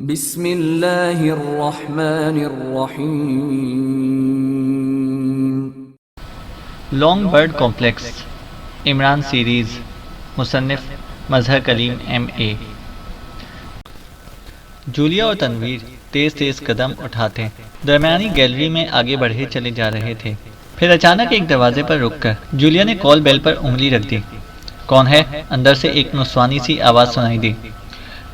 बिस्मिल्लाहिर्रहमानिर्रहीम। Long bird complex Imran series मुसन्निफ़ Mazhar Kaleem MA। Julia और तनवीर तेज़ तेज़ कदम उठाते दरमियानी गैलरी में आगे बढ़े चले जा रहे थे। फिर अचानक एक दरवाजे पर रुककर जूलिया ने कॉल बेल पर उंगली रख दी। कौन है? अंदर से एक नुस्वानी सी आवाज़ सुनाई दी।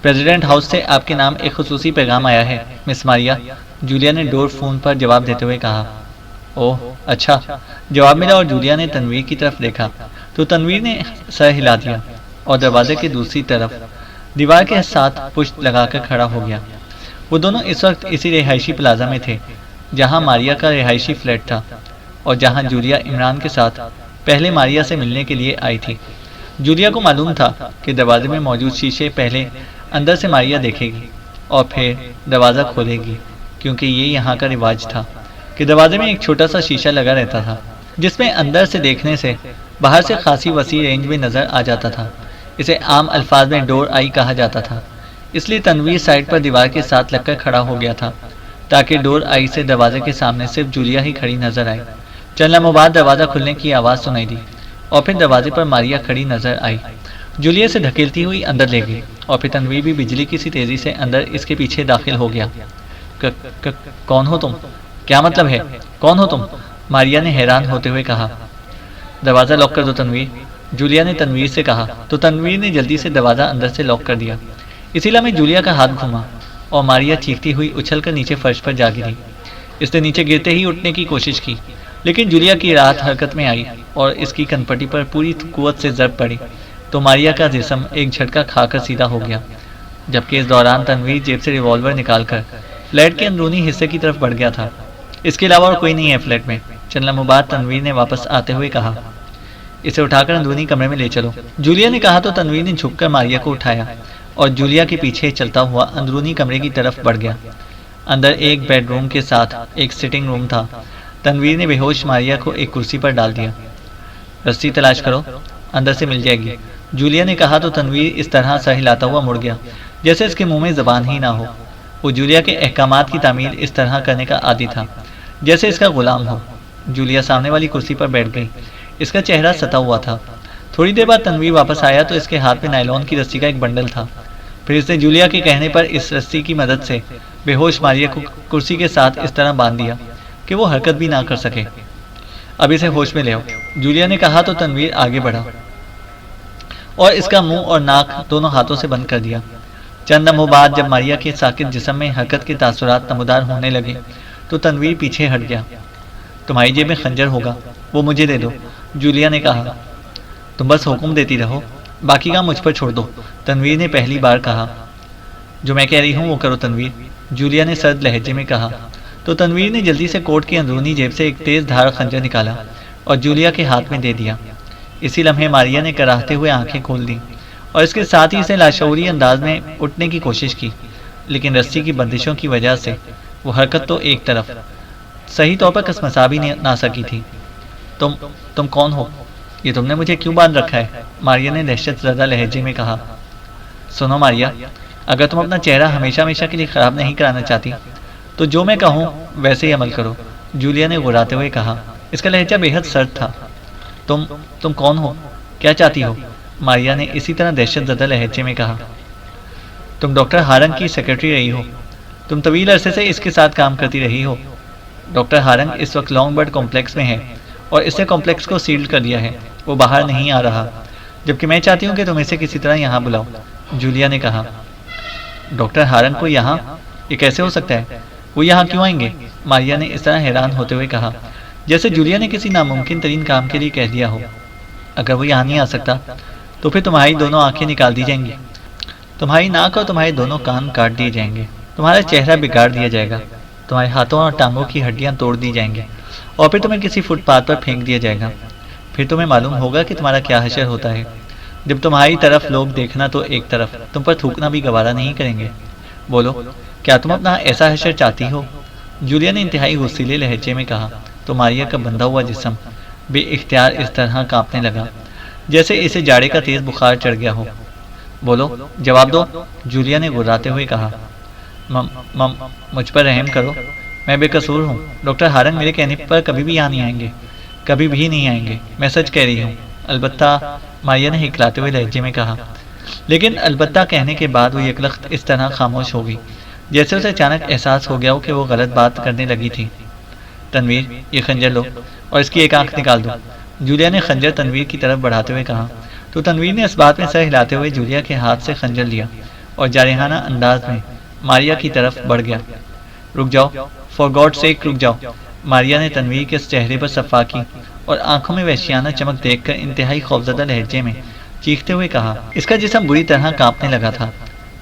प्रेसिडेंट हाउस से आपके नाम एक खुसूसी पैगाम आया है मिस मारिया, जूलिया ने डोर फोन पर जवाब देते हुए कहा। ओह अच्छा, जवाब मिला और जूलिया ने तनवीर की तरफ देखा तो तनवीर ने सर हिला दिया और दरवाजे के दूसरी तरफ दीवार के साथ पुष्ट लगाकर खड़ा हो गया। वो दोनों इस वक्त इसी रिहायशी प्लाजा में थे जहां मारिया का रिहायशी फ्लैट था और जहां जूलिया इमरान के साथ पहले मारिया से मिलने के लिए आई थी। जूलिया को मालूम था कि दरवाजे में मौजूद शीशे पहले अंदर से मारिया देखेगी और फिर दरवाज़ा खोलेगी, क्योंकि ये यहाँ का रिवाज था कि दरवाजे में एक छोटा सा शीशा लगा रहता था जिसमें अंदर से देखने से बाहर से खासी वसी रेंज में नज़र आ जाता था। इसे आम अल्फाज में डोर आई कहा जाता था। इसलिए तनवीर साइड पर दीवार के साथ लगकर खड़ा हो गया था ताकि डोर आई से दरवाजे के सामने सिर्फ जूलिया ही खड़ी नजर आए। चंद लम्हों बाद दरवाज़ा खुलने की आवाज़ सुनाई दी और फिर दरवाजे पर मारिया खड़ी नजर आई। जूलिया से धकेलती हुई अंदर ले गई और फिर तनवीर भी बिजली की सी तेज़ी से अंदर इसके पीछे दाखिल हो गया। कौन हो तुम? क्या मतलब है? कौन हो तुम? मारिया ने हैरान होते हुए कहा। दरवाज़ा लॉक कर दो तनवीर, जूलिया ने तनवीर से कहा तो तनवीर ने जल्दी से दरवाज़ा अंदर से लॉक कर दिया। इसी लम्हे जूलिया का हाथ घुमा और मारिया चीखती हुई उछलकर नीचे फर्श पर जा गिरी। इसने नीचे गिरते ही उठने की कोशिश की, लेकिन जूलिया की राहत हरकत में आई और इसकी कनपटी पर पूरी कुव्वत से ज़रब पड़ी तो मारिया का जिस्म एक झटका खाकर सीधा हो गया। जबकि इस दौरान तनवीर जेब से रिवॉल्वर निकालकर फ्लैट के अंदरूनी हिस्से की तरफ बढ़ गया था। इसके अलावा और कोई नहीं है फ्लैट में। चंद लम्हों बाद तनवीर ने वापस आते हुए कहा, इसे उठाकर अंदरूनी कमरे में ले चलो। जूलिया ने कहा तो तनवीर ने झुककर मारिया को उठाया और जूलिया के पीछे चलता हुआ अंदरूनी कमरे की तरफ बढ़ गया। अंदर एक बेडरूम के साथ एक सिटिंग रूम था। तनवीर ने बेहोश मारिया को एक कुर्सी पर डाल दिया। रस्सी तलाश करो, अंदर से मिल जाएगी, जूलिया ने कहा तो तनवीर इस तरह सर हिलाता हुआ मुड़ गया जैसे इसके मुंह में ज़बान ही ना हो। वो जूलिया के अहकामात की तामील इस तरह करने का आदी था जैसे इसका गुलाम हो। जूलिया सामने वाली कुर्सी पर बैठ गई। इसका चेहरा सता हुआ था। थोड़ी देर बाद तनवीर वापस आया तो इसके हाथ में नायलॉन की रस्सी का एक बंडल था। फिर इसने जूलिया के कहने पर इस रस्सी की मदद से बेहोश मारिया को कुर्सी के साथ इस तरह बांध दिया कि वो हरकत भी ना कर सके। अब इसे होश में ले आओ, जूलिया ने कहा तो तनवीर आगे बढ़ा और इसका मुंह और नाक दोनों हाथों से बंद कर दिया। चंद लम्हों बाद जब मारिया के साकित जिस्म में हरकत के तासुरात नमूदार होने लगे तो तनवीर पीछे हट गया। तुम्हारी जेब में खंजर होगा, वो मुझे दे दो, जूलिया ने कहा। तुम बस हुक्म देती रहो, बाकी काम मुझ पर छोड़ दो, तनवीर ने पहली बार कहा। जो मैं कह रही हूँ वो करो तनवीर, जूलिया ने सर्द लहजे में कहा तो तनवीर ने जल्दी से कोट की अंदरूनी जेब से एक तेज़ धार खंजर निकाला और जूलिया के हाथ में दे दिया। इसी लम्हे मारिया ने कराहते हुए आंखें खोल दी और इसके साथ ही इसे लाशऊरी अंदाज में उठने की कोशिश की, लेकिन रस्सी की बंदिशों की वजह से वो हरकत तो एक तरफ सही तौर पर कसमसा भी ना सकी थी। तुम कौन हो? ये तुमने मुझे क्यों बांध रखा है? मारिया ने दहशत ज़दा लहजे में कहा। सुनो मारिया, अगर तुम अपना चेहरा हमेशा हमेशा के लिए ख़राब नहीं कराना चाहती तो जो मैं कहूँ वैसे ही अमल करो, जूलिया ने गुर्राते हुए कहा। इसका लहजा बेहद सर्द था। तुम कौन हो? क्या चाहती हो? मारिया ने इसी तरह दहशत ज़दा लहजे में कहा। तुम डॉक्टर हारंग की सेक्रेटरी रही हो। तुम तवील अरसे से इसके साथ काम करती रही हो। डॉक्टर हारंग इस वक्त लॉन्ग बर्ड कॉम्प्लेक्स में है और इसने कॉम्प्लेक्स को सील्ड कर दिया है। वो बाहर नहीं आ रहा, जबकि मैं चाहती हूँ कि तुम इसे किसी तरह यहाँ बुलाओ, जूलिया ने कहा। डॉक्टर हारंग को यहाँ? ये कैसे हो सकता है? वो यहाँ क्यों आएंगे? मारिया ने इस तरह हैरान होते हुए कहा जैसे जूलिया ने किसी नामुमकिन तरीन काम के लिए कह दिया हो। अगर वो यहाँ नहीं आ सकता तो फिर तुम्हारी दोनों आंखें निकाल दी जाएंगी, तुम्हारी नाक और तुम्हारे दोनों कान काट दिए जाएंगे, तुम्हारा चेहरा बिगाड़ दिया जाएगा, तुम्हारे हाथों और टांगों की हड्डियाँ तोड़ दी जाएंगी और फिर तुम्हें किसी फुटपाथ पर फेंक दिया जाएगा। फिर तुम्हें मालूम होगा कि तुम्हारा क्या हशर होता है जब तुम्हारी तरफ लोग देखना तो एक तरफ तुम पर थूकना भी गवारा नहीं करेंगे। बोलो, क्या तुम अपना ऐसा हशर चाहती हो? जूलिया ने इंतहाई गुस्सीले लहजे में कहा तो मारिया का बंधा हुआ जिस्म बेइख्तियार इस तरह कांपने लगा जैसे इसे जाड़े का तेज बुखार चढ़ गया हो। बोलो, जवाब दो, जूलिया ने गुर्राते हुए कहा। मम मम मुझ पर रहम करो, मैं बेकसूर हूँ। डॉक्टर हारंग मेरे कहने पर कभी भी यहाँ नहीं आएंगे, कभी भी नहीं आएंगे, मैं सच कह रही हूँ। अलबत्ता, मारिया ने हिकलाते हुए लहजे में कहा। लेकिन अलबत्ता कहने के बाद वो यकलख्त इस तरह खामोश हो गई जैसे उसे अचानक एहसास हो गया हो कि वो गलत बात करने लगी थी। तनवीर, ये खंजर लो और इसकी एक आंख निकाल दो, जूलिया ने खंजर तनवीर की तरफ बढ़ाते हुए कहा। तो तनवीर ने इस बात में सर हिलाते हुए जूलिया के हाथ से खंजर लिया और जारिहाना अंदाज में मारिया की तरफ बढ़ गया। रुक जाओ, फॉर गॉड सेक रुक जाओ, मारिया ने तनवीर के चेहरे पर सफ़ा की और आंखों में वहशियाना चमक देखकर इंतहाई खौफजदा लहजे में चीखते हुए कहा। इसका जिस्म बुरी तरह कांपने लगा था,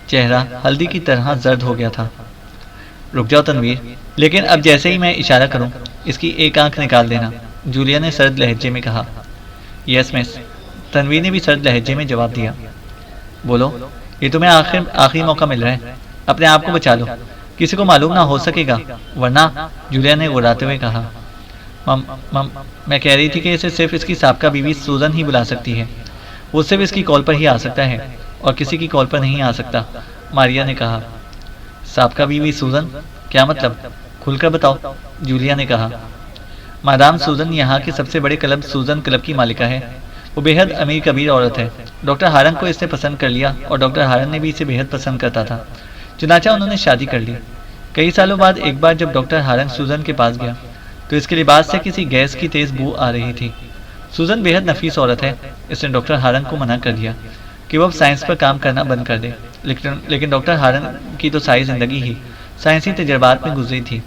चेहरा हल्दी की तरह जर्द हो गया था। रुक जाओ तनवीर, लेकिन अब जैसे ही मैं इशारा करूं, इसकी एक आंख निकाल देना, जूलिया ने सर्द लहजे में कहा। यस मिस, तनवीर ने भी सर्द लहजे में जवाब दिया। बोलो, ये तुम्हें आखिरी मौका मिल रहा है, अपने आप को बचा लो, किसी को मालूम ना हो सकेगा वरना, जूलिया ने गुर्राते हुए कहा। मम मैं कह रही थी कि इसे सिर्फ इसकी साबका बीवी सूजन ही बुला सकती है, वो सिर्फ इसकी कॉल पर ही आ सकता है और किसी की कॉल पर नहीं आ सकता, मारिया ने कहा। साबका बीवी सूजन, क्या मतलब, खुलकर बताओ, जूलिया ने कहा। मादाम सूजन यहाँ के सबसे बड़े क्लब सूजन क्लब की मालिका है, वो बेहद अमीर कबीर औरत है। डॉक्टर हारंग को इसने पसंद कर लिया और डॉक्टर हारंग ने भी इसे बेहद पसंद करता था, चुनाचा उन्होंने शादी कर ली। कई सालों बाद एक बार जब डॉक्टर हारंग सूजन के पास गया तो इसके लिबास से किसी गैस की तेज बू आ रही थी। सूजन बेहद नफीस औरत है, इसने डॉक्टर हारंग को मना कर दिया कि वो अब साइंस पर काम करना बंद कर दे, लेकिन डॉक्टर हारंग की तो सारी जिंदगी ही साइंसी तजर्बात में गुजरी थी।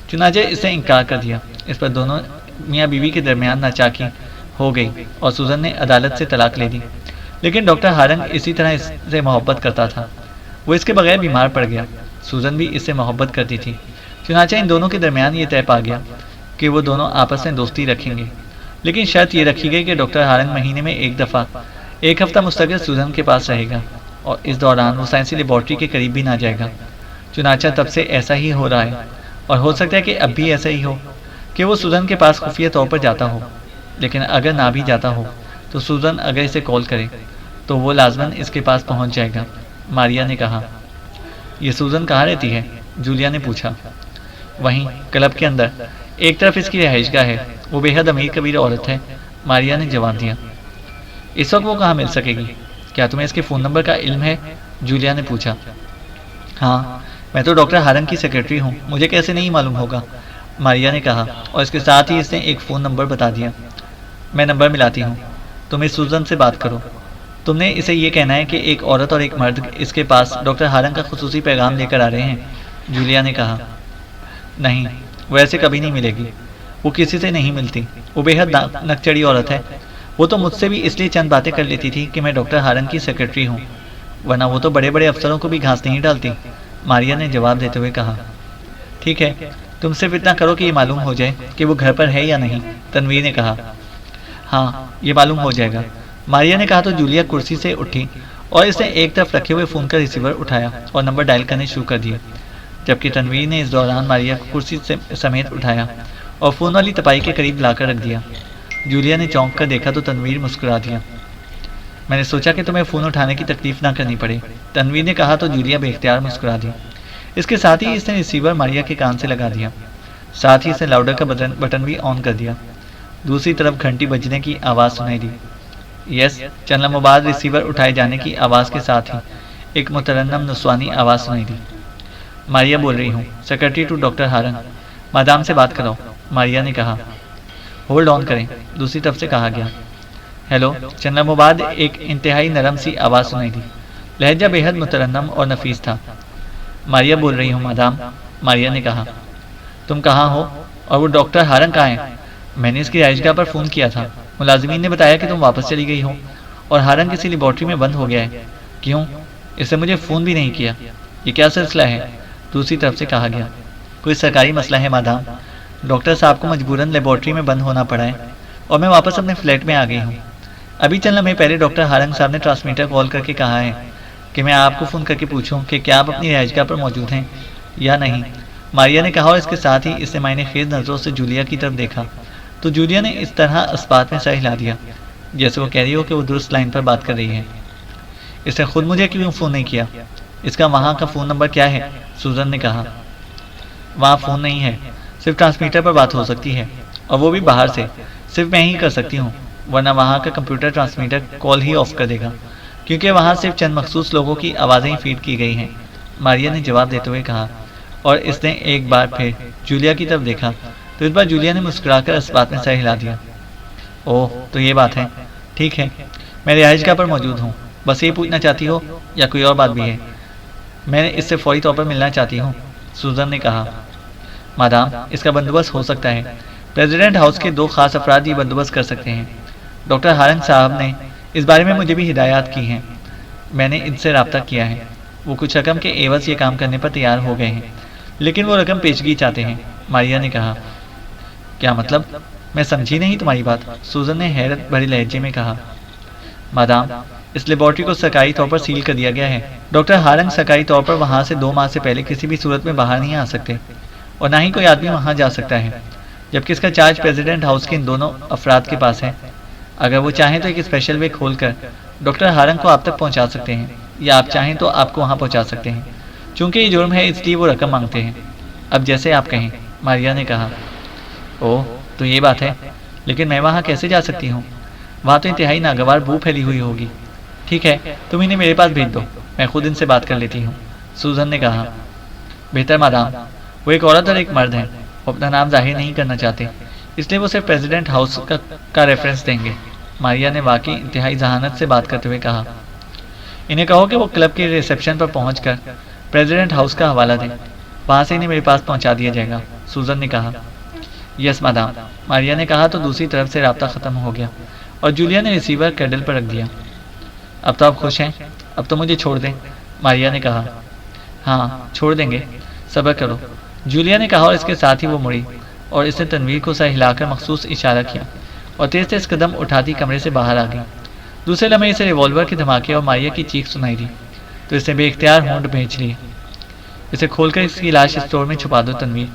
चुनाचे इसने इनकार कर दिया। इस पर दोनों मियाँ बीवी के दरमियान नाचाकी हो गई और सूजन ने अदालत से तलाक ले दी। लेकिन डॉक्टर हारंग इसी तरह इससे मोहब्बत करता था, वो इसके बगैर बीमार पड़ गया। सूजन भी इससे मोहब्बत करती थी। चुनाचे इन दोनों के दरमियान ये तय पा गया कि वो दोनों आपस में दोस्ती रखेंगे, लेकिन शर्त ये रखी गई कि डॉक्टर हारंग महीने में एक हफ्ता मुस्तकिल सूजन के पास रहेगा और इस दौरान वो साइंसी लेबॉर्ट्री के करीब भी ना जाएगा। चुनाचा तब से ऐसा ही हो रहा है और हो सकता है कि अब भी ऐसा ही हो कि वो सूजन के पास खुफिया तौर पर जाता हो, लेकिन अगर ना भी जाता हो तो सूजन अगर इसे कॉल करे तो वो लाजमन इसके पास पहुंच जाएगा, मारिया ने कहा। ये सूजन कहाँ रहती है, जूलिया ने पूछा। वहीं क्लब के अंदर, एक तरफ इसकी रिहाइशगाह है, वो बेहद अमीर कबीर औरत है, मारिया ने जवाब दिया। इस वक्त वो कहाँ मिल सकेगी, क्या तुम्हें इसके फ़ोन नंबर का इल्म है, जूलिया ने पूछा। हाँ, मैं तो डॉक्टर हारंग की सेक्रेटरी हूँ, मुझे कैसे नहीं मालूम होगा, मारिया ने कहा और इसके साथ ही इसने एक फ़ोन नंबर बता दिया। मैं नंबर मिलाती हूँ, तुम इस सूजन से बात करो। तुमने इसे ये कहना है कि एक औरत और एक मर्द इसके पास डॉक्टर हारंग का खुसूसी पैगाम लेकर आ रहे हैं, जूलिया ने कहा। नहीं, वो ऐसे कभी नहीं मिलेगी, वो किसी से नहीं मिलती, वो बेहद नकचड़ी औरत है। वो तो मुझसे भी इसलिए चंद बातें कर लेती थी कि मैं डॉक्टर हारंग की सेक्रेटरी हूँ, वरना वो तो बड़े बड़े अफसरों को भी घास नहीं डालती, मारिया ने जवाब देते हुए कहा। ठीक है, तुम सिर्फ इतना करो कि ये मालूम हो जाए कि वो घर पर है या नहीं, तनवीर ने कहा। हाँ, ये मालूम हो जाएगा, मारिया ने कहा। तो जूलिया कुर्सी से उठी और इसने एक तरफ रखे हुए फ़ोन का रिसीवर उठाया और नंबर डायल करने शुरू कर दिया, जबकि तनवीर ने इस दौरान मारिया को कुर्सी से समेत उठाया और फ़ोन वाली तपाई के करीब लाकर रख दिया। जूलिया ने चौंक कर देखा तो तनवीर मुस्कुरा दिया। मैंने सोचा कि तुम्हें फ़ोन उठाने की तकलीफ ना करनी पड़े, तनवीर ने कहा तो जूलिया बेख्तियार मुस्कुरा दी। इसके साथ ही इसने रिसीवर मारिया के कान से लगा दिया, साथ ही इसने लाउडर का बटन भी ऑन कर दिया। दूसरी तरफ घंटी बजने की आवाज़ सुनाई दी। यस, चंद लम्हों बाद रिसीवर उठाए जाने की आवाज़ के साथ ही एक मुतरन्नम नुस्वानी आवाज़ सुनाई दी। मारिया बोल रही हूँ, सेक्रेटरी टू डॉक्टर हारंग, मादाम से बात कराओ, मारिया ने कहा। होल्ड ऑन करें, दूसरी तरफ से कहा गया। हेलो, चंद लम्हों बाद एक इंतहाई नरम सी आवाज़ सुनाई दी। लहजा बेहद मुतरन्नम और नफीस था। मारिया बोल रही हूँ मादाम, मारिया ने कहा। तुम कहाँ हो और वो डॉक्टर हारंग कहाँ हैं? मैंने इसकी रिहाइशगाह पर फ़ोन किया था, मुलाजिमीन ने बताया कि तुम वापस चली गई हो और हारंग किसी लेबॉर्ट्री में बंद हो गया है। क्यों? इसने मुझे फ़ोन भी नहीं किया, ये क्या सिलसिला है? दूसरी तरफ से कहा गया। कोई सरकारी मसला है मादाम, डॉक्टर साहब को मजबूरन लेबॉर्ट्री में बंद होना पड़ा है और मैं वापस अपने फ्लैट में आ गई हूँ। अभी चंद लम्हे पहले डॉक्टर हारंग साहब ने ट्रांसमीटर कॉल करके कहा है कि मैं आपको फ़ोन करके पूछूं कि क्या आप अपनी रिहाइशगाह पर मौजूद हैं या नहीं, मारिया ने कहा और इसके साथ ही इसने मायने खेज नज़रों से जूलिया की तरफ देखा तो जूलिया ने इस तरह इस बात में सर हिला दिया जैसे वो कह रही हो कि वो दुरुस्त लाइन पर बात कर रही है। इसने खुद मुझे क्यों फ़ोन नहीं किया? इसका वहाँ का फ़ोन नंबर क्या है? सूजन ने कहा। वहाँ फ़ोन नहीं है, सिर्फ ट्रांसमीटर पर बात हो सकती है, और वो भी बाहर से। सिर्फ मैं ही कर सकती हूँ, वरना वहाँ का computer transmitter call he of कर देगा, क्योंकि वहाँ सिर्फ चंद मखसूस लोगों की आवाज़ें ही फीड की गई हैं, मारिया ने जवाब देते हुए कहा। और इसने एक बार फिर जूलिया की तरफ देखा, तो इस बार जूलिया ने मुस्कुराकर इस बात में सर हिला दिया। ओह, तो ये बात है। ठीक है, मैं रिहाइशगाह पर मौजूद हूँ। बस ये पूछना चाहती हो या कोई और बात भी है? मैं इससे फौरी तौर पर मिलना चाहती हूँ, सूजन ने कहा। मादाम, इसका बंदोबस्त हो सकता है। प्रेसिडेंट हाउस के 2 खास अफराद ये बंदोबस्त कर सकते हैं। डॉक्टर हारंग साहब ने इस बारे में मुझे भी हिदायत की हैं। मैंने इनसे रब्ता किया है। वो कुछ रकम के एवज ये काम करने पर तैयार हो गए हैं, लेकिन वो रकम पेशगी चाहते हैं, मारिया ने कहा। क्या मतलब? मैं समझी नहीं तुम्हारी बात, सूजन ने हैरत भरी लहजे में कहा। मादाम, इस लेबॉर्ट्री को सरकारी तौर पर सील कर दिया गया है। डॉक्टर हारंग सरकारी तौर पर वहाँ से 2 माह से पहले किसी भी सूरत में बाहर नहीं आ सकते, और ना ही कोई आदमी वहाँ जा सकता है, जबकि इसका चार्ज प्रेसिडेंट हाउस के इन दोनों अफराद के पास है। अगर वो चाहें तो एक स्पेशल वे खोलकर डॉक्टर हारंग को आप तक पहुँचा सकते हैं, या आप चाहें तो आपको वहाँ पहुँचा सकते हैं। चूँकि ये जुर्म है, इसलिए वो रकम मांगते हैं। अब जैसे आप कहें, मारिया ने कहा। ओह, तो ये बात है। लेकिन मैं वहाँ कैसे जा सकती हूँ? वहाँ तो इंतहाई नागवार बू फैली हुई होगी। ठीक है, तुम इन्हें मेरे पास भेज दो, मैं खुद इनसे बात कर लेती हूँ, सूजन ने कहा। बेहतर मादाम, वो एक औरत और एक मर्द हैं। वो अपना नाम जाहिर नहीं करना चाहते, इसलिए वो सिर्फ प्रेसिडेंट हाउस का रेफरेंस देंगे, मारिया ने वाकई इंतहाई जहानत से बात करते हुए कहा। इन्हें कहो कि वो क्लब के रिसेप्शन पर पहुंचकर प्रेसिडेंट हाउस का हवाला दें, वहाँ से इन्हें मेरे पास पहुंचा दिया जाएगा, सूजन ने कहा। यस मादाम, मारिया ने कहा। तो दूसरी तरफ से राब्ता ख़त्म हो गया और जूलिया ने रिसीवर कैडल पर रख दिया। अब तो आप खुश हैं? अब तो मुझे छोड़ दें, मारिया ने कहा। हाँ, छोड़ देंगे, सब्र करो, जूलिया ने कहा, और इसके साथ ही वो मुड़ी और इसने तनवीर को सर हिलाकर मखसूस इशारा किया और तेज तेज कदम उठाती कमरे से बाहर आ गई। दूसरे लम्हे इसे रिवॉल्वर के धमाके और मारिया की चीख सुनाई दी, तो इसने बेख्तियार होंठ भींच लिए। इसे खोलकर इसकी लाश स्टोर में छुपा दो तनवीर,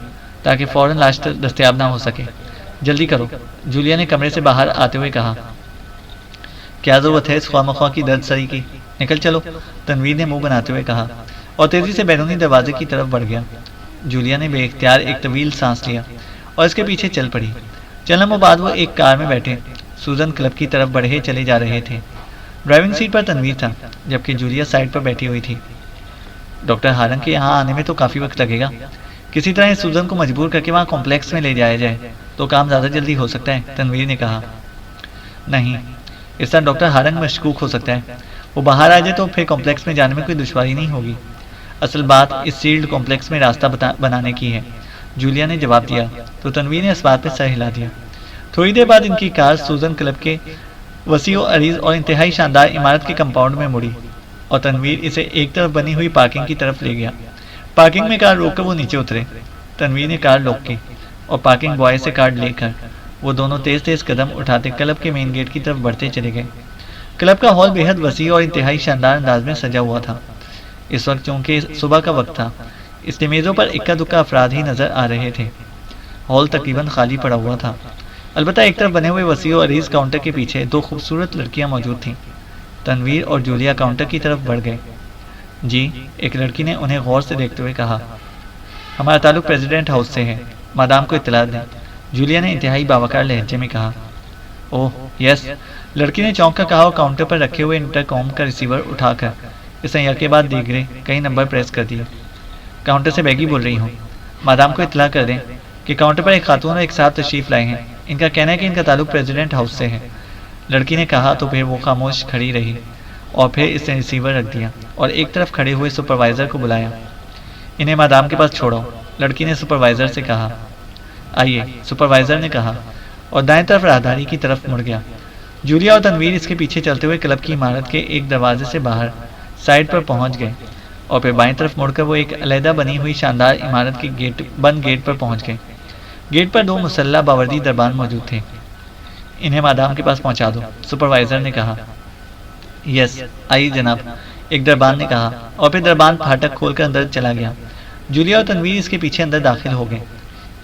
ताकि फ़ौरन लाश दस्तयाब ना हो सके। जल्दी करो, जूलिया ने कमरे से बाहर आते हुए कहा। क्या ज़रूरत है इस ख्वामख्वाह की दर्द सरी की? निकल चलो, तनवीर ने मुंह बनाते हुए कहा और तेज़ी से बैरूनी दरवाजे की तरफ बढ़ गया। जूलिया ने बेख्तियार एक तवील सांस लिया और इसके पीछे चल पड़ी। चंद लम्हों बाद वो एक कार में बैठे सूजन क्लब की तरफ बढ़े चले जा रहे थे। ड्राइविंग सीट पर तनवीर था, जबकि जूलिया साइड पर बैठी हुई थी। डॉक्टर हारंग के यहाँ आने में तो काफ़ी वक्त लगेगा। किसी तरह इस सूजन को मजबूर करके वहाँ कॉम्प्लेक्स में ले जाया जाए तो काम ज़्यादा जल्दी हो सकता है, तनवीर ने कहा। नहीं, इस तरह डॉक्टर हारंग मशकूक हो सकता है। वो बाहर आ जाए तो फिर कॉम्प्लेक्स में जाने में कोई दुश्वारी नहीं होगी। असल बात इस सील्ड कॉम्प्लेक्स में रास्ता बनाने की है, जूलिया ने जवाब दिया, तो तनवीर ने इस बात पर सर हिला दिया। थोड़ी देर बाद इनकी कार सूजन क्लब के वसीओ अरीज और इंतहाई शानदार इमारत के कंपाउंड में मुड़ी और तनवीर इसे एक तरफ बनी हुई पार्किंग की तरफ ले गया। पार्किंग में कार रोककर वो नीचे उतरे। तनवीर ने कार लॉक की और पार्किंग बॉय से कार्ड लेकर वो दोनों तेज तेज कदम उठाते क्लब के मेन गेट की तरफ बढ़ते चले गए। क्लब का हॉल बेहद वसी और इंतहाई शानदार अंदाज में सजा हुआ था। इस वक्त चूंकि सुबह का वक्त था, इसलिए मेज़ों पर इक्का दुक्का अफराद ही नजर आ रहे थे। हॉल तकरीबन खाली पड़ा हुआ था। अलबत्ता एक तरफ बने हुए वसी और अरीज काउंटर के पीछे 2 खूबसूरत लड़कियां मौजूद थीं। तनवीर और जूलिया काउंटर की तरफ बढ़ गए। जी, एक लड़की ने उन्हें गौर से देखते हुए कहा। हमारा ताल्लुक प्रेसिडेंट हाउस से है, मादाम को इत्तला दें, जूलिया ने इंतहाई बावकार लहजे में कहा। ओह यस, लड़की ने चौंक कर कहा और काउंटर पर रखे हुए इंटरकॉम का रिसीवर उठाकर इसने यके बाद दीगरे कई नंबर प्रेस कर दिए। काउंटर से बैगी बोल रही हूँ, मादाम को इत्तला कर दें कि काउंटर पर एक खातून एक साथ तशरीफ़ लाए हैं। इनका कहना है कि इनका ताल्लुक प्रेसिडेंट हाउस से है। लड़की ने कहा तो फिर वो खामोश खड़ी रही और फिर इसने रिसीवर रख दिया और एक तरफ खड़े हुए सुपरवाइज़र को बुलाया। इन्हें मादाम के पास छोड़ो, लड़की ने सुपरवाइज़र से कहा। आइए, सुपरवाइज़र ने कहा और दाएं तरफ राहदारी की तरफ मुड़ गया। जूलिया और तनवीर इसके पीछे चलते हुए क्लब की इमारत के एक दरवाजे से बाहर साइड पर पहुंच गए और फिर बाएं तरफ मुड़कर वो एक अलहदा बनी हुई शानदार इमारत के बंद गेट पर पहुंच गए। गेट पर 2 मुसल्ला बावर्दी दरबान मौजूद थे। इन्हें मादाम के पास पहुंचा दो, सुपरवाइज़र ने कहा। यस, आइए जनाब, एक दरबान ने कहा और फिर दरबान फाटक खोलकर अंदर चला गया। जूलिया और तनवीर इसके पीछे अंदर दाखिल हो गए।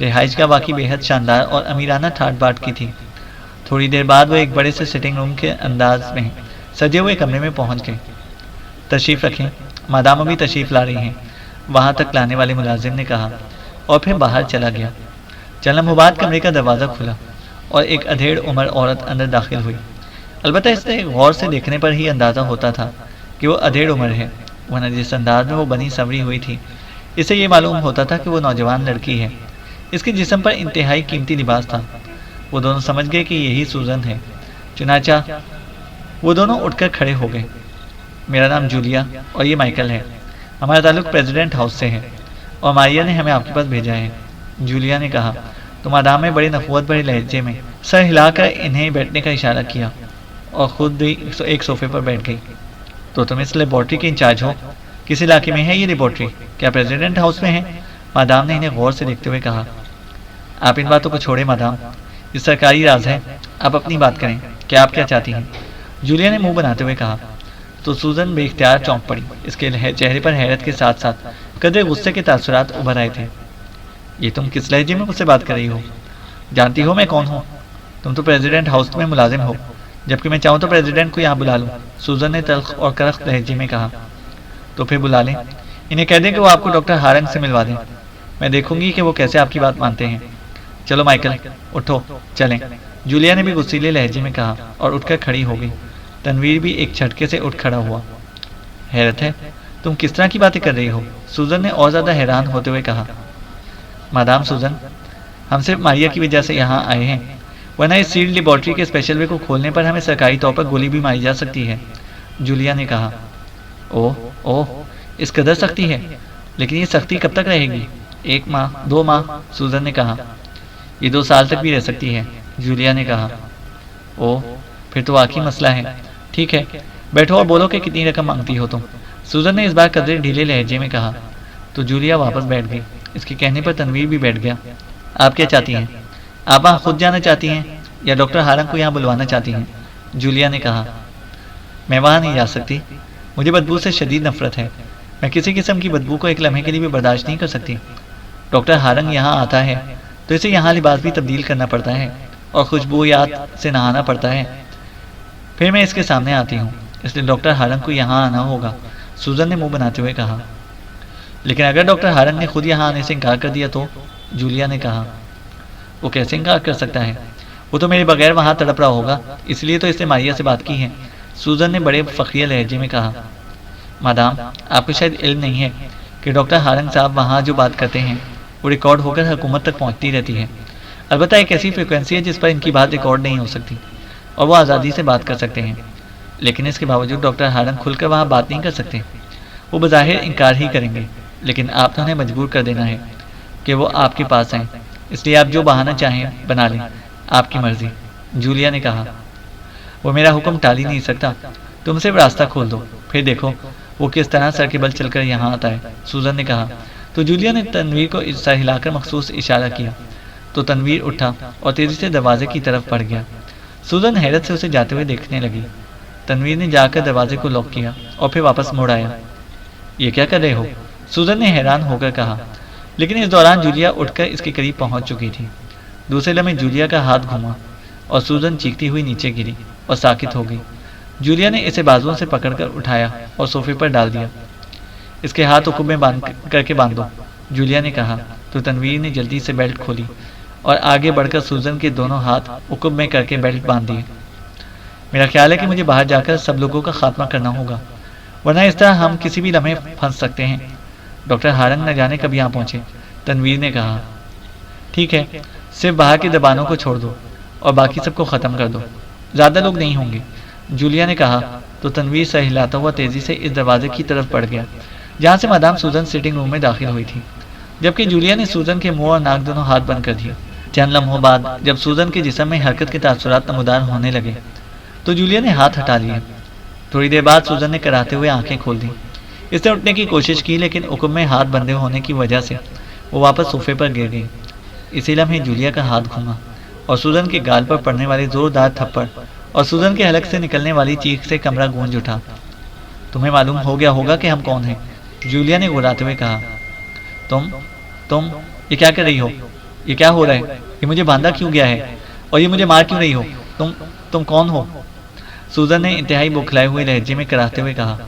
रिहाइश का वाकई बेहद शानदार और अमीराना ठाट बाट की थी। थोड़ी देर बाद वो एक बड़े से सिटिंग रूम के अंदाज में सजे हुए कमरे में पहुंच गए। तशरीफ़ रखें, मादाम अभी तशरीफ़ ला रही हैं, वहाँ तक लाने वाले मुलाजिम ने कहा और फिर बाहर चला गया। जलालाबाद कमरे का दरवाज़ा खुला और एक अधेड़ उम्र औरत अंदर दाखिल हुई। अलबत्ता इससे गौर से देखने पर ही अंदाज़ा होता था कि वो अधेड़ उम्र है, वरना जिस अंदाज में वो बनी संवरी हुई थी इससे ये मालूम होता था कि वो नौजवान लड़की है। इसके जिस्म पर इंतहाई कीमती लिबास था। वो दोनों समझ गए कि यही सूजन है। चुनाचा वो दोनों उठकर खड़े हो गए। मेरा नाम जूलिया और ये माइकल है। हमारा ताल्लुक प्रेसिडेंट हाउस से है और मारिया ने हमें आपके पास भेजा है। जूलिया ने कहा तो मादाम में बड़े नफुवत भरे लहजे में सर हिलाकर इन्हें बैठने का इशारा किया और खुद भी एक सोफे पर बैठ गई। तो तुम इस लेबॉर्ट्री के इंचार्ज हो? किस इलाके में है ये लेबॉर्ट्री? क्या प्रेसिडेंट हाउस में है? मादाम ने इन्हें गौर से देखते हुए कहा। आप इन बातों को छोड़े मादाम, ये सरकारी राज है। आप अपनी बात करें, क्या आप क्या चाहती हैं? जूलिया ने मुंह बनाते हुए कहा। तो सूजन बेख्तियार चौंक पड़ी। इसके चेहरे पर हैरत के साथ साथ कदरे गुस्से के तासुरात उभर आए थे। ये तुम किस लहजे में मुझसे बात कर रही हो? जानती हो मैं कौन हूँ? तुम तो प्रेसिडेंट हाउस में मुलाजिम हो, जबकि मैं चाहूँ तो प्रेसिडेंट को यहाँ बुला लूँ। सूजन ने तल्ख और करख्त लहजे में कहा। तो फिर बुला लें, इन्हें कह दें कि वो आपको डॉक्टर हारंग से मिलवा दें। मैं देखूंगी कि वो कैसे आपकी बात मानते हैं। चलो माइकल, उठो चलें। जूलिया ने भी गुस्सीले लहजे में कहा और उठकर खड़ी हो गई। तनवीर भी एक झटके से उठ खड़ा हुआ। हैरत है, तुम किस तरह की बातें कर रही हो? सूजन ने और ज़्यादा हैरान होते हुए कहा। मादाम सूजन, हम सिर्फ मारिया की वजह से यहाँ आए हैं, वरना इस सील्ड लेबॉर्ट्री के स्पेशल वे को खोलने पर हमें सरकारी तौर पर गोली भी मारी जा सकती है। जूलिया ने कहा। ओह ओह, इस कदर सख्ती है? लेकिन ये सख्ती कब तक रहेगी? 1 माह, 2 माह? सूजन ने कहा। ये 2 साल तक भी रह सकती है, जूलिया ने कहा। ओह, फिर तो वाकई मसला है। ठीक है, बैठो और बोलो कि कितनी रकम मांगती हो तुम। सूजन ने इस बार कदरे ढीले लहजे में कहा। तो जूलिया वापस बैठ गई। इसके कहने पर तनवीर भी बैठ गया। आप क्या चाहती हैं? आप वहाँ खुद जाना चाहती हैं या डॉक्टर हारंग को यहाँ बुलवाना चाहती हैं? जूलिया ने कहा। मैं वहाँ नहीं जा सकती, मुझे बदबू से शदीद नफरत है। मैं किसी किस्म की बदबू को एक लम्हे के लिए भी बर्दाश्त नहीं कर सकती। डॉक्टर हारंग यहाँ आता है तो इसे यहाँ लिबास भी तब्दील करना पड़ता है और खुशबूयात से नहाना पड़ता है। फिर मैं इसके सामने आती हूँ, इसलिए डॉक्टर हारंग को यहाँ आना होगा। सूजन ने मुंह बनाते हुए कहा। लेकिन अगर डॉक्टर हारंग ने खुद यहाँ आने से इनकार कर दिया तो? जूलिया ने कहा। वो कैसे इनकार कर सकता है? वो तो मेरे बगैर वहाँ तड़प रहा होगा, इसलिए तो इसने मारिया से बात की है। सूजन ने बड़े फ़ख्रिया लहजे में कहा। मादाम, आपको शायद इल्म नहीं है कि डॉक्टर हारंग साहब वहाँ जो बात करते हैं वो रिकॉर्ड होकर हुकूमत तक पहुँचती रहती है। अलबत्ता एक ऐसी फ्रिक्वेंसी है जिस पर इनकी बात रिकॉर्ड नहीं हो सकती और वो आज़ादी से बात कर सकते हैं। लेकिन इसके बावजूद डॉक्टर हारंग खुलकर वहाँ बात नहीं कर सकते। वो बज़ाहिर इनकार ही करेंगे, लेकिन आपने उन्हें मजबूर कर देना है कि वो आपके पास आएँ। इसलिए आप जो बहाना चाहें बना लें, आपकी मर्जी। जूलिया ने कहा। वो मेरा हुक्म टाल ही नहीं सकता। तुम सिर्फ रास्ता खोल दो, फिर देखो वो किस तरह सर के बल चलकर यहाँ आता है। सूजन ने कहा। तो जूलिया ने तनवीर को सर हिलाकर मखसूस इशारा किया तो तनवीर उठा और तेज़ी से दरवाजे की तरफ बढ़ गया। सूजन हैरत से उसे जाते हुए देखने लगी। तनवीर ने जाकर दरवाजे को लॉक किया और फिर वापस मुड़ आया। ये क्या कर रहे हो? सूजन ने हैरान होकर कहा। लेकिन इस दौरान जूलिया उठकर इसके करीब पहुंच चुकी थी। दूसरे लम्हे जूलिया का हाथ घूमा और सूजन चीखती हुई नीचे गिरी और साकित हो गई। जूलिया ने इसे बाजुओं से पकड़कर उठाया और सोफे पर डाल दिया। इसके हाथ उकुब में बांध दो, जूलिया ने कहा। तो तनवीर ने जल्दी से बेल्ट खोली और आगे बढ़कर सूजन के दोनों हाथ उकुब में करके बेल्ट बांध दिए। मेरा ख्याल है कि मुझे बाहर जाकर सब लोगों का खात्मा करना होगा, वरना इस तरह हम किसी भी लम्हे फंस सकते हैं। डॉक्टर हारंग न जाने कब यहाँ पहुँचे, तनवीर ने कहा। ठीक है, सिर्फ बाहर के दबानों को छोड़ दो और बाकी सबको ख़त्म कर दो, ज़्यादा लोग नहीं होंगे, जूलिया ने कहा। तो तनवीर सर हिलाता हुआ तेज़ी से इस दरवाजे की तरफ बढ़ गया जहाँ से मादाम सूजन सिटिंग रूम में दाखिल हुई थी, जबकि जूलिया ने सूजन के मुंह और नाक दोनों हाथ बंद कर दिए। चंद लम्हों बाद जब सूजन के जिस्म में हरकत के तासुरात नमूदार होने लगे तो जूलिया ने हाथ हटा लिए। थोड़ी देर बाद सूजन ने कराते हुए आंखें खोल दी। इसने उठने की कोशिश की, लेकिन उकुम में हाथ बंधे होने की वजह से वो वापस सोफे पर गिर गई। इसी लम्हे जूलिया का हाथ घूमा और सूजन के गाल पर पड़ने वाले जोरदार थप्पड़ और सूजन के हलक से निकलने वाली चीख से कमरा गूंज उठा। तुम्हें मालूम हो गया होगा कि हम कौन हैं, जूलिया ने गुर्राते हुए कहा। तुम ये क्या कर रही हो? ये क्या हो रहा है? ये मुझे बांधा क्यों गया है और ये मुझे मार क्यों रही हो? तुम कौन हो? सूजन ने इंतहाई बौखलाए हुए लहजे में कराते हुए कहा।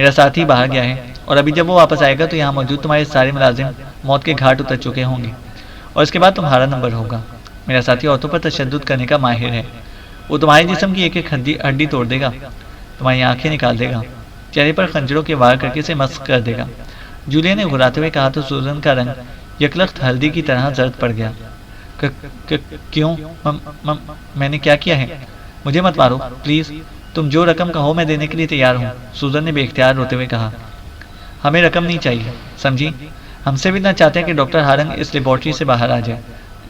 मेरा साथी बाहर गया है और अभी जब वो वापस आएगा तो यहाँ मौजूद तुम्हारे सारे मुलाजिम मौत के घाट उतर चुके होंगे और इसके बाद तुम्हारा नंबर होगा। मेरा साथी औरतों पर तशद्दुद करने का माहिर है। वो तुम्हारे जिस्म की एक एक हड्डी तोड़ देगा, तुम्हारी आंखें निकाल देगा, चेहरे पर खंजरों के वार करके इसे मस्क कर देगा। जूलिया ने घुराते हुए कहा तो सूजन का रंग यकलख्त हल्दी की तरह जर्द पड़ गया। क्यों? मैंने क्या किया है? मुझे मत मारो प्लीज, तुम जो रकम कहो मैं देने के लिए तैयार हूँ, सूजन ने बेख्तियार रोते हुए कहा। हमें रकम नहीं चाहिए, समझी? हमसे भी ना चाहते हैं कि डॉक्टर हारंग इस लेबॉर्ट्री से बाहर आ जाए,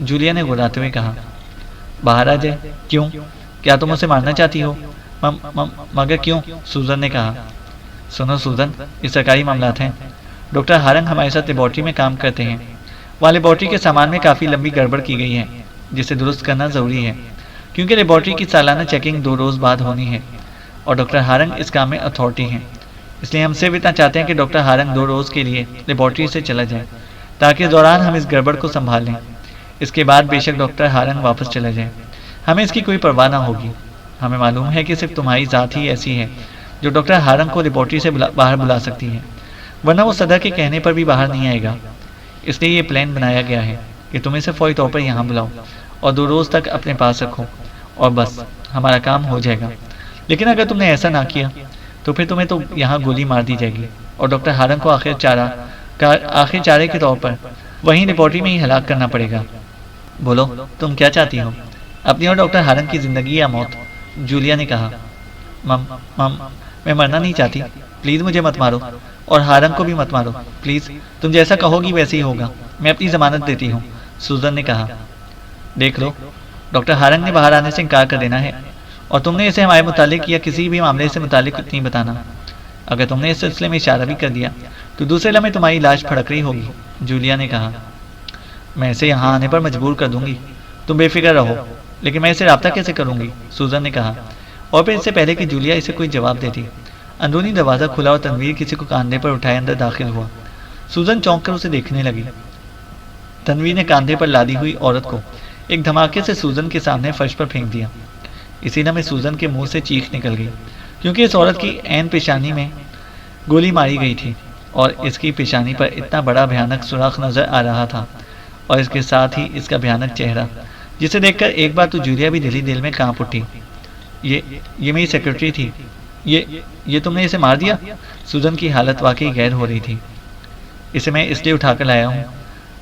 जूलिया ने घुराते हुए कहा। बाहर आ जाए? क्यों? क्या तुम उसे मारना चाहती हो? मगर क्यों? सूजन ने कहा। सुनो सूजन, ये सरकारी मामलात हैं। डॉक्टर हारंग हमारे साथ लेबॉर्ट्री में काम करते हैं। वहाँ लेबॉर्ट्री के सामान में काफ़ी लंबी गड़बड़ की गई है जिसे दुरुस्त करना ज़रूरी है, क्योंकि लेबॉर्ट्री की सालाना चेकिंग 2 रोज़ बाद होनी है और डॉक्टर हारंग इस काम में अथॉरिटी हैं। इसलिए हमसे भी इतना चाहते हैं कि डॉक्टर हारंग 2 रोज़ के लिए लेबॉर्ट्री से चला जाए ताकि इस दौरान हम इस गड़बड़ को संभाल लें। इसके बाद बेशक डॉक्टर हारंग वापस चला जाए, हमें इसकी कोई परवाह ना होगी। हमें मालूम है कि सिर्फ तुम्हारी ज़ात ही ऐसी है जो डॉक्टर हारंग को लेबॉर्ट्री से बाहर बुला सकती है, वरना वो सदर के कहने पर भी बाहर नहीं आएगा। इसलिए ये प्लान बनाया गया है कि तुम इसे फौरी तौर पर यहाँ बुलाओ और 2 रोज़ तक अपने पास रखो और बस हमारा काम हो जाएगा। लेकिन अगर तुमने ऐसा ना किया तो फिर तुम्हें तो यहाँ गोली मार दी जाएगी और डॉक्टर हारंग को आखिर चारे के तौर पर वहीं लेबॉर्ट्री में ही हलाक करना पड़ेगा। बोलो तुम क्या चाहती हो, अपनी और डॉक्टर हारंग की ज़िंदगी या मौत? जूलिया ने कहा। मम मैं मरना नहीं चाहती, प्लीज़ मुझे मत मारो और हारंग को भी मत मारो प्लीज़। तुम जैसा कहोगी वैसे ही होगा, मैं अपनी ज़मानत देती हूँ, सूजन ने कहा। देख लो, डॉक्टर हारंग ने बाहर आने से इनकार कर देना है और तुमने इसे हमारे मुतालिक या किसी भी मामले से मुतालिक नहीं बताना। अगर तुमने इस सिलसिले में इशारा भी कर दिया तो दूसरे लम्हे तुम्हारी लाश फड़क रही होगी, जूलिया ने कहा। मैं इसे यहाँ आने पर मजबूर कर दूंगी, तुम बेफिक्र रहो। लेकिन मैं इसे रब्ता कैसे करूँगी, सूजन ने कहा। और फिर इससे पहले कि जूलिया इसे कोई जवाब देती, अंदरूनी दरवाज़ा खुला और तनवीर किसी को कंधे पर उठाए अंदर दाखिल हुआ। सूजन चौंक कर उसे देखने लगी। तनवीर ने कंधे पर लादी हुई औरत को एक धमाके से सूजन के सामने फर्श पर फेंक दिया। इसी लम्हे सूजन के मुंह से चीख निकल गई, क्योंकि इस औरत की ऐन पेशानी में गोली मारी गई थी और इसकी पेशानी पर इतना बड़ा भयानक सुराख नजर आ रहा था और इसके साथ ही इसका भयानक चेहरा, जिसे देखकर एक बार तो जूलिया भी दिली दिल में कांप उठी। ये मेरी सेक्रेटरी थी, ये तुमने इसे मार दिया? सूजन की हालत वाकई गैर हो रही थी। इसे मैं इसलिए उठाकर लाया हूँ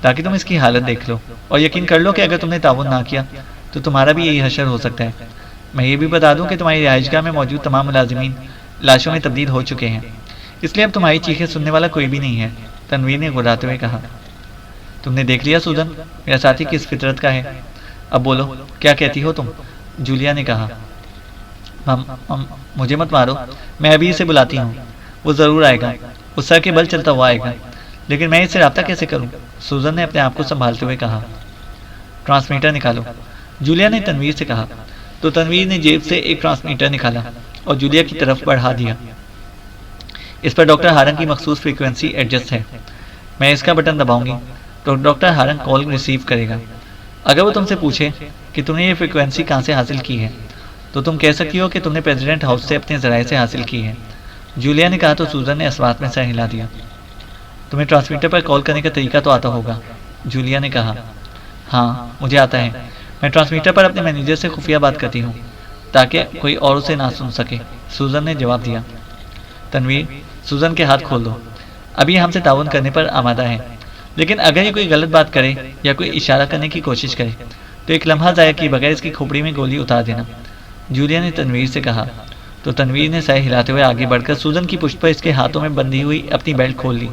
ताकि तुम इसकी हालत देख लो और यकीन कर लो कि अगर तुमने ताउन ना किया तो तुम्हारा भी यही हशर हो सकता है। मैं ये भी बता दूं कि तुम्हारी रिहाइशगाह में मौजूद तमाम मुलाजिमीन लाशों में तब्दील हो चुके हैं, इसलिए अब तुम्हारी चीखें सुनने वाला कोई भी नहीं है, तनवीर ने गुर्राते हुए कहा। तुमने देख लिया सूजन, मेरा साथी किस फितरत का है। अब बोलो क्या कहती हो तुम, जूलिया ने कहा। मुझे मत मारो, मैं अभी इसे बुलाती हूँ, वो ज़रूर आएगा, वो सर के बल चलता हुआ आएगा। लेकिन मैं इससे रब्ता कैसे करूँ, सूजन ने अपने आप को संभालते हुए कहा। ट्रांसमीटर निकालो, जूलिया ने तनवीर से कहा। तो तनवीर ने जेब से एक ट्रांसमीटर निकाला और जूलिया की तरफ बढ़ा दिया। इस पर डॉक्टर हारंग की मखसूस फ्रीक्वेंसी एडजस्ट है। मैं इसका बटन दबाऊंगी तो डॉक्टर हारंग कॉल रिसीव करेगा। अगर वो तुमसे पूछे कि तुमने ये फ्रीक्वेंसी कहाँ से हासिल की है तो तुम कह सकती हो कि तुमने प्रेसिडेंट हाउस से अपने ज़राए से हासिल की है, जूलिया ने कहा। तो सूजन ने अस्वात में सर हिला दिया। तुम्हें ट्रांसमीटर पर कॉल करने का तरीका तो आता होगा, जूलिया ने कहा। हाँ मुझे आता है, मैं ट्रांसमीटर पर अपने मैनेजर से खुफिया बात करती हूँ ताकि कोई और उसे ना सुन सके, सूजन ने जवाब दिया। तनवीर, सूजन के हाथ खोल दो, अभी हमसे ताउन करने पर आमादा है, लेकिन अगर ये कोई गलत बात करे या कोई इशारा करने की कोशिश करे तो एक लम्हा ज़ाया किए बगैर इसकी खोपड़ी में गोली उतार देना, जूलिया ने तनवीर से कहा। तो तनवीर ने सर हिलाते हुए आगे बढ़कर सूजन की पुष्ट पर इसके हाथों में बंधी हुई अपनी बेल्ट खोल ली।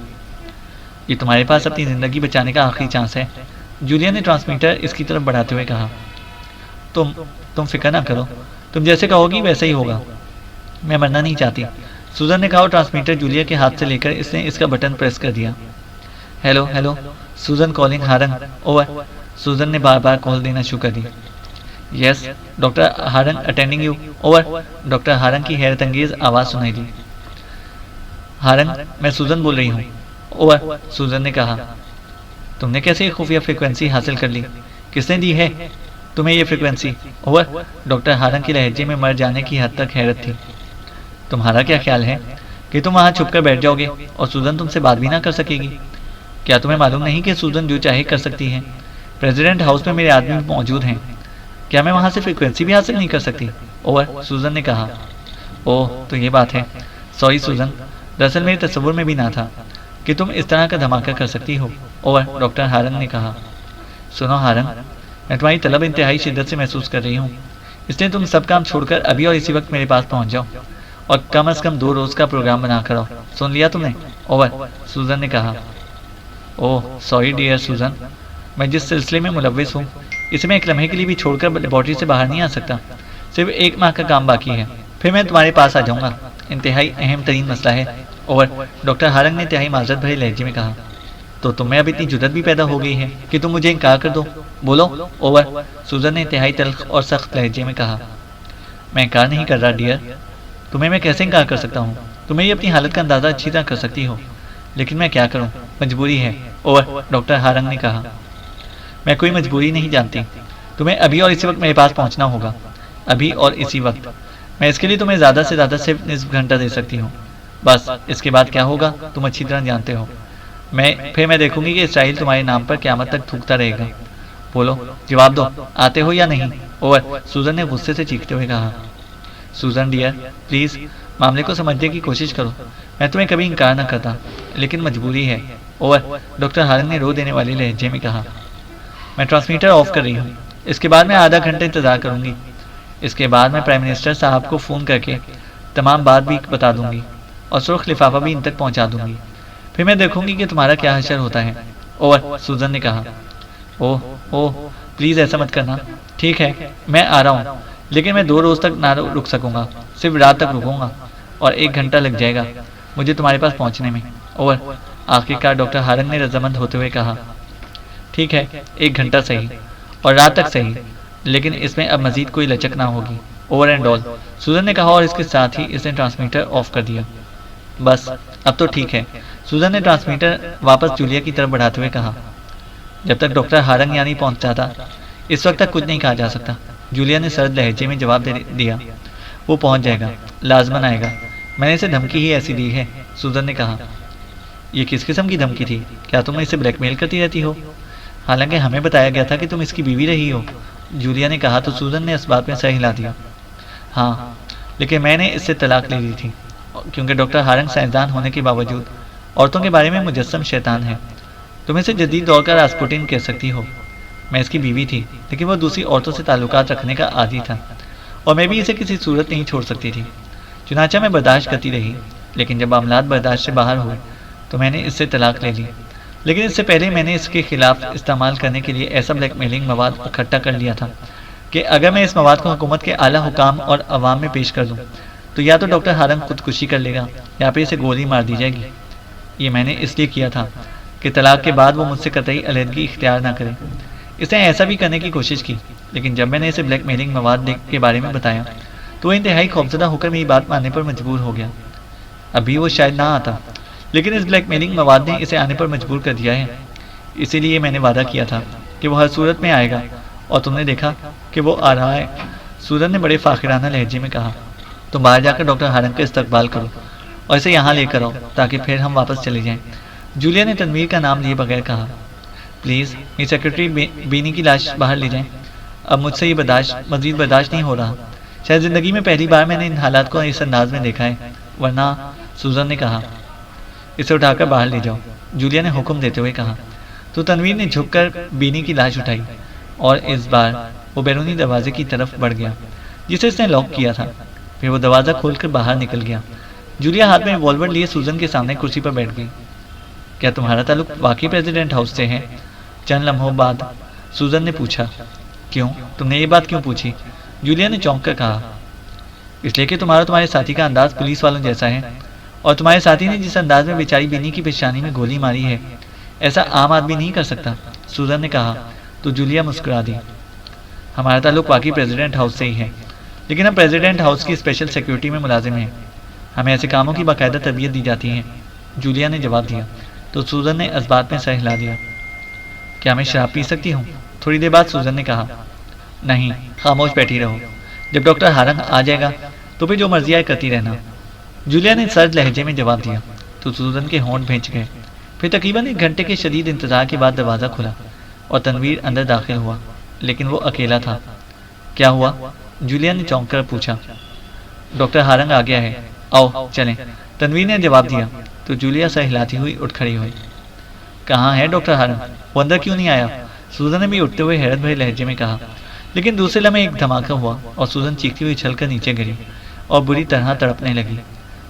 ये तुम्हारे पास अपनी ज़िंदगी बचाने का आखिरी चांस है, जूलिया ने ट्रांसमीटर इसकी तरफ बढ़ाते हुए कहा। तुम फिक्र ना करो, तुम जैसे कहोगी वैसे ही होगा, मैं मरना नहीं चाहती, सूजन ने कहा और ट्रांसमीटर जूलिया के हाथ से लेकर इसने इसका बटन प्रेस कर दिया। हेलो हेलो, सूजन कॉलिंग हारंग, ओवर। सूजन ने बार बार कॉल देना शुरू कर दी। यस डॉक्टर हारंग अटेंडिंग यू, ओवर। डॉक्टर हारंग की हैरत अंगेज आवाज़ सुनाई दी। हारंग, मैं सूजन बोल रही हूँ, ओवर, सूजन ने कहा। तुमने कैसे ये खुफिया फ्रीक्वेंसी हासिल कर ली, किसने दी है तुम्हें ये फ्रीक्वेंसी, ओवर। डॉक्टर हारंग की लहजे में मर जाने की हद तक हैरत थी। तुम्हारा क्या ख्याल है कि तुम वहाँ छुप कर बैठ जाओगे और सूजन तुमसे बात भी ना कर सकेगी? क्या तुम्हें मालूम नहीं कि सूजन जो चाहे कर सकती है? प्रेसिडेंट हाउस में मेरे आदमी भी मौजूद हैं। क्या मैं वहाँ से फ्रीक्वेंसी भी हासिल नहीं कर सकती? ओवर, सूजन ने कहा। ओह, तो ये बात है। सॉरी सूजन, दरअसल मेरे तस्वुर में भी ना था कि तुम इस तरह का धमाका कर सकती हो। ओवर, डॉक्टर हारंग ने कहा। सुनो हारंग, मैं तुम्हारी तलब इंतहाई शिद्दत से महसूस कर रही हूँ, इसलिए तुम सब काम छोड़कर अभी और इसी वक्त मेरे पास पहुँच जाओ और कम से कम 2 रोज़ का प्रोग्राम बना कर आओ। सुन लिया तुमने? ओवर, सूजन ने कहा। ओह सॉरी डियर सूजन, मैं जिस सिलसिले में मुलव्विस हूँ इसे मैं एक लम्हे के लिए भी छोड़कर लेबॉर्ट्री से बाहर नहीं आ सकता। सिर्फ 1 माह का काम बाकी है, फिर मैं तुम्हारे पास आ जाऊँगा। इंतहाई अहम तरीन मसला है। ओवर, डॉक्टर हारंग ने इंतहाई माजरत भरे लहजे में कहा। तो तुम्हें अब इतनी जुर्रत भी पैदा हो गई है कि तुम मुझे इनकार कर दो? बोलो। ओवर, सूजन ने इंतहाई तल्ख और सख्त लहजे में कहा। मैं इनकार नहीं कर रहा डियर, तुम्हें मैं कैसे इनकार कर सकता हूँ? तुम्हें अपनी हालत का अंदाज़ा अच्छी तरह कर सकती हो, लेकिन मैं क्या करूँ, मजबूरी है। ओवर, डॉक्टर हारंग ने कहा। मैं कोई मजबूरी नहीं जानती, तुम्हें अभी और इसी वक्त मेरे पास पहुँचना होगा। अभी और इसी वक्त। मैं इसके लिए तुम्हें ज़्यादा से ज़्यादा सिर्फ निस्फ घंटा दे सकती हूँ। बस, इसके बाद क्या होगा तुम अच्छी तरह जानते हो। मैं देखूंगी कि इसराइल तुम्हारे नाम पर क़यामत तक थूकता रहेगा। बोलो, जवाब दो, आते हो या नहीं? ओवर, सूजन ने गुस्से से चीखते हुए कहा। सूजन डियर, प्लीज़ मामले को समझने की कोशिश करो। मैं तुम्हें कभी इनकार न करता, लेकिन मजबूरी है। ओवर, डॉक्टर हारंग ने रो देने वाले लहजे में कहा। मैं ट्रांसमीटर ऑफ कर रही हूँ। इसके बाद मैं आधा घंटे इंतज़ार करूँगी। इसके बाद मैं प्राइम मिनिस्टर साहब को फ़ोन करके तमाम बात भी बता दूंगी और सुर्ख लिफाफा भी इन तक पहुँचा दूंगी। फिर मैं देखूंगी कि तुम्हारा क्या हशर होता है। ओवर, सूजन ने कहा। ओह ओह, प्लीज़ ऐसा मत करना। ठीक है, मैं आ रहा हूँ, लेकिन मैं 2 रोज़ तक ना रुक सकूँगा, सिर्फ रात तक रुकूँगा और 1 घंटा लग जाएगा मुझे तुम्हारे पास पहुँचने में। ओवर, आखिरकार डॉक्टर हारंग ने रजामंद होते हुए कहा। ठीक है, 1 घंटा सही और रात तक सही, लेकिन इसमें अब मजीद कोई लचक ना होगी। ओवर एंड ऑल, सूजन ने कहा और इसके साथ ही इसने ट्रांसमीटर ऑफ कर दिया। बस, अब तो ठीक है, सूजन ने ट्रांसमीटर वापस जूलिया की तरफ बढ़ाते हुए कहा। जब तक डॉक्टर हारंग यानी पहुंच जाता, इस वक्त तक कुछ नहीं कहा जा सकता। जूलिया ने सर्द लहजे में जवाब दे दिया। वो पहुंच जाएगा, लाजमन आएगा। मैंने इसे धमकी ही ऐसी दी है। सूजन ने कहा। ये किस किस्म की धमकी थी? क्या तुम इसे ब्लैकमेल करती रहती हो? हालांकि हमें बताया गया था कि तुम इसकी बीवी रही हो। जूलिया ने कहा तो सूजन ने इस बात में सर हिला दिया। हाँ, लेकिन मैंने इससे तलाक ले ली थी, क्योंकि डॉक्टर हारंग साइंसदान होने के बावजूद औरतों के बारे में मुजस्सम शैतान है। तुम इसे जदीद दौर का रास्पुटिन कह सकती हो। मैं इसकी बीवी थी, लेकिन वो दूसरी औरतों से ताल्लुकात रखने का आदी था और मैं भी इसे किसी सूरत नहीं छोड़ सकती थी। चुनाचा मैं बर्दाश्त करती रही, लेकिन जब मामलात बर्दाश्त से बाहर हुए तो मैंने इससे तलाक ले ली। लेकिन इससे पहले मैंने इसके खिलाफ इस्तेमाल करने के लिए ऐसा ब्लैकमेलिंग मवाद इकट्ठा कर लिया था कि अगर मैं इस मवाद को हुकूमत के आला हुकाम और अवाम में पेश कर दूँ तो या तो डॉक्टर हारंग खुदकुशी कर लेगा या फिर इसे गोली मार दी जाएगी। ये मैंने इसलिए किया था कि तलाक के बाद वो मुझसे कतई अलहदगी इख्तियार ना करे। इसने ऐसा भी करने की कोशिश की, लेकिन जब मैंने इसे ब्लैकमेलिंग मवाद के बारे में बताया तो वह इंतहाई खौफजदा होकर मेरी बात मानने पर मजबूर हो गया। अभी वो शायद ना आता, लेकिन इस ब्लैकमेलिंग मवाद ने इसे आने पर मजबूर कर दिया है। इसीलिए मैंने वादा किया था कि वो हर सूरत में आएगा और तुमने देखा कि वो आ रहा है। सूरन ने बड़े फाखिराना लहजे में कहा। तुम बाहर जाकर डॉक्टर हारंग का इस्तकबाल करो और इसे यहाँ लेकर आओ ताकि फिर हम वापस चले जाएं। जूलिया ने तनवीर का नाम लिए बगैर कहा। प्लीज़ मेरी सेक्रेटरी बीनी की लाश बाहर ले जाएं। अब मुझसे ये मज़ीद बर्दाश्त नहीं हो रहा। शायद ज़िंदगी में पहली बार मैंने इन हालात को इस अंदाज में देखा है, वरना। सूजन ने कहा। इसे उठाकर बाहर ले जाओ, जूलिया ने हुक्म देते हुए कहा। तो तनवीर ने झुककर बीनी की लाश उठाई और इस बार वो बैरूनी दरवाजे की तरफ बढ़ गया जिसे इसने लॉक किया था। फिर वो दरवाज़ा खोलकर बाहर निकल गया। जूलिया हाथ में रिवॉल्वर लिए सूजन के सामने कुर्सी पर बैठ गई। क्या तुम्हारा ताल्लुक वाकई प्रेसिडेंट हाउस से है? चंद लम्हों बाद सूजन ने पूछा। क्यों? तुमने ये बात क्यों पूछी? जूलिया ने चौंक कर कहा। इसलिए कि तुम्हारे साथी का अंदाज पुलिस वालों जैसा है और तुम्हारे साथी ने जिस अंदाज में बेचारी बीनी की पेशानी में गोली मारी है, ऐसा आम आदमी नहीं कर सकता। सूजन ने कहा तो जूलिया मुस्कुरा दी। हमारा ताल्लुक वाकई प्रेसिडेंट हाउस से ही है, लेकिन हम प्रेसिडेंट हाउस की स्पेशल सिक्योरिटी में मुलाजिम हैं। हमें ऐसे कामों की बाकायदा तरबियत दी जाती है। जूलिया ने जवाब दिया तो सूजन ने इस बात में सर हिला दिया। क्या मैं शराब पी सकती हूँ? थोड़ी देर बाद सूजन ने कहा। नहीं, खामोश बैठी रहो। जब डॉक्टर हारंग आ जाएगा तो फिर जो मर्जी आए करती रहना। जूलिया ने सर्द लहजे में जवाब दिया तो सूजन के होंठ भींच गए। फिर तकरीबन 1 घंटे के शदीद इंतजार के बाद दरवाज़ा खुला और तनवीर अंदर दाखिल हुआ, लेकिन वो अकेला था। क्या हुआ? जूलिया ने चौंक कर पूछा। डॉक्टर हारंग आ गया है, आओ चलें, तनवीर ने जवाब दिया तो जूलिया सर हिलाती हुई उठ खड़ी हुई। कहाँ है डॉक्टर हारंग? वो अंदर क्यों नहीं आया? सूजन ने भी उठते हुए हैरत भरे लहजे में कहा। लेकिन दूसरे लम्हे एक धमाका हुआ और सूजन चीखती हुई उछलकर नीचे गिरी और बुरी तरह तड़पने लगी।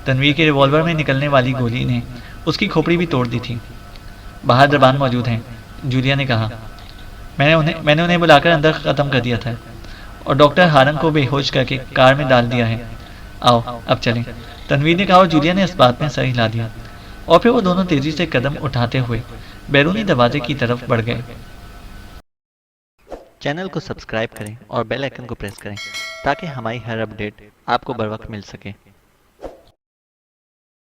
तनवीर के रिवॉल्वर में निकलने वाली गोली ने उसकी खोपड़ी भी तोड़ दी थी। बाहर दरबान मौजूद हैं, जूलिया ने कहा। मैंने उन्हें बुलाकर अंदर ख़त्म कर दिया था और डॉक्टर हारंग को बेहोश करके कार में डाल दिया है। आओ अब चलें, तनवीर ने कहा और जूलिया ने इस बात में सर हिला दिया और फिर वो दोनों तेजी से कदम उठाते हुए बैरूनी दरवाजे की तरफ बढ़ गए। चैनल को सब्सक्राइब करें और बेल आइकन को प्रेस करें ताकि हमारी हर अपडेट आपको बर वक्त मिल सके।